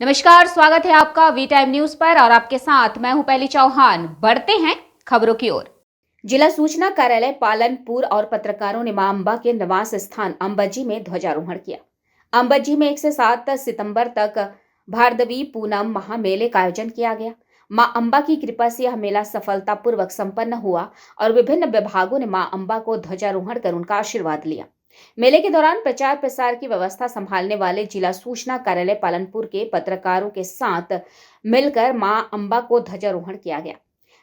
नमस्कार, स्वागत है आपका वी टाइम न्यूज पर और आपके साथ मैं हूं पहली चौहान। बढ़ते हैं खबरों की ओर। जिला सूचना कार्यालय पालनपुर और पत्रकारों ने मां अंबा के निवास स्थान अंबाजी में ध्वजारोहण किया। अंबाजी में 1 से 7 सितंबर तक भारदवी पूनम महामेले का आयोजन किया गया। मां अंबा की कृपा से यह मेला सफलतापूर्वक संपन्न हुआ और विभिन्न विभागों ने मां अंबा को ध्वजारोहण कर उनका आशीर्वाद लिया। मेले के दौरान प्रचार प्रसार की व्यवस्था संभालने वाले जिला सूचना कार्यालय पालनपुर के पत्रकारों के साथ मिलकर मां अंबा को ध्वजारोहण किया गया।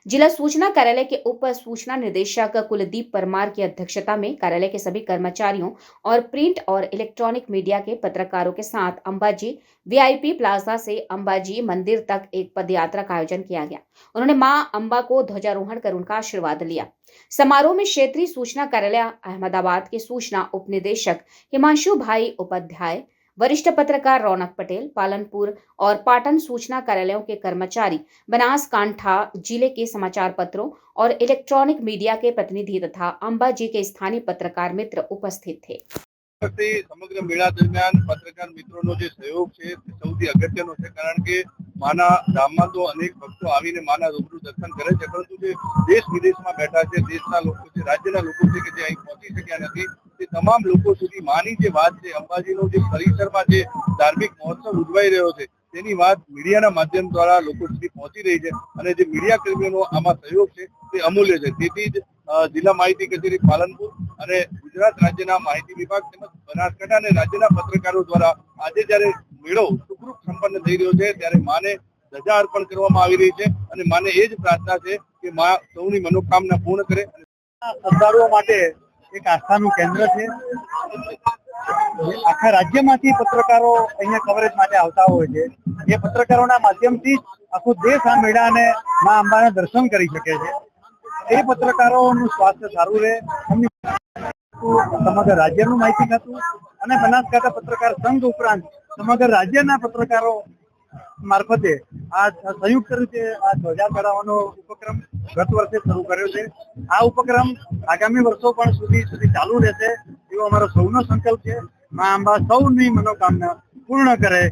जिला सूचना कार्यालय के उप सूचना निदेशक कुलदीप परमार की अध्यक्षता में कार्यालय के सभी कर्मचारियों और प्रिंट और इलेक्ट्रॉनिक मीडिया के पत्रकारों के साथ अंबाजी वीआईपी प्लाजा से अंबाजी मंदिर तक एक पदयात्रा का आयोजन किया गया। उन्होंने मां अंबा को ध्वजारोहण कर उनका आशीर्वाद लिया। समारोह में क्षेत्रीय सूचना कार्यालय अहमदाबाद के सूचना उप निदेशक हिमांशु भाई उपाध्याय, वरिष्ठ पत्रकार रौनक पटेल, पालनपुर और पाटन सूचना कार्यालयों के कर्मचारी, बनासकांठा जिले के समाचार पत्रों और इलेक्ट्रॉनिक मीडिया के प्रतिनिधि तथा अंबाजी के स्थानीय पत्रकार मित्र उपस्थित थे। समग्र मेला दरमियान पत्रकार मित्रों जो सहयोग है सौથી અગત્યનો છે કારણ કે માના ધામમાં તો અનેક ભક્તો આવીને માના રૂબરૂ દર્શન કરે છે, પરંતુ જે દેશ વિદેશમાં બેઠા છે, દેશના લોકો છે, રાજ્યના લોકો છે કે જે અહીં પહોંચી શક્યા નથી, તે તમામ લોકો સુધી માની જે વાત છે, અંબાજીનો જે પરિસરમાં જે ધાર્મિક મહોત્સવ ઉજવાઈ રહ્યો છે તેની વાત મીડિયાના માધ્યમ દ્વારા લોકો સુધી પહોંચી રહી છે અને જે મીડિયા કર્મીઓનો આમાં સહયોગ છે તે અમૂલ્ય છે। તેથી જ જિલ્લા માહિતી કચેરી પાલનપુર અને ગુજરાત રાજ્યના માહિતી વિભાગ તેમજ બનાસકાંઠા અને રાજ્યના પત્રકારો દ્વારા આજે જ્યારે મેળો સુખરૂપ સંપન્ન થઈ રહ્યો છે ત્યારે માને ધજા અર્પણ કરવામાં આવી રહી છે અને માને એ જ પ્રાર્થના છે કે મા સૌની મનોકામના પૂર્ણ કરે। શ્રદ્ધાળુઓ માટે એક આસ્થાનું કેન્દ્ર છે। આખા રાજ્યમાંથી પત્રકારો અહીંયા કવરેજ માટે આવતા હોય છે। એ પત્રકારોના માધ્યમથી આખો દેશ આ મેળાને મા અંબાના દર્શન કરી શકે છે। એ પત્રકારોનું સ્વાસ્થ્ય સારું રહે, સમગ્ર રાજ્યનું માહિતી ખાતું અને બનાસકાંઠા પત્રકાર સંઘ ઉપરાંત સમગ્ર રાજ્યના પત્રકારો મારફતે આ સંયુક્ત રીતે આ ધ્વજા ચડાવવાનો ઉપક્રમ ગત વર્ષે શરૂ કર્યો છે। આ ઉપક્રમ આગામી વર્ષો પણ સુધી ચાલુ રહેશે એવો અમારો સૌનો સંકલ્પ છે। મા અંબા સૌની મનોકામના પૂર્ણ કરે।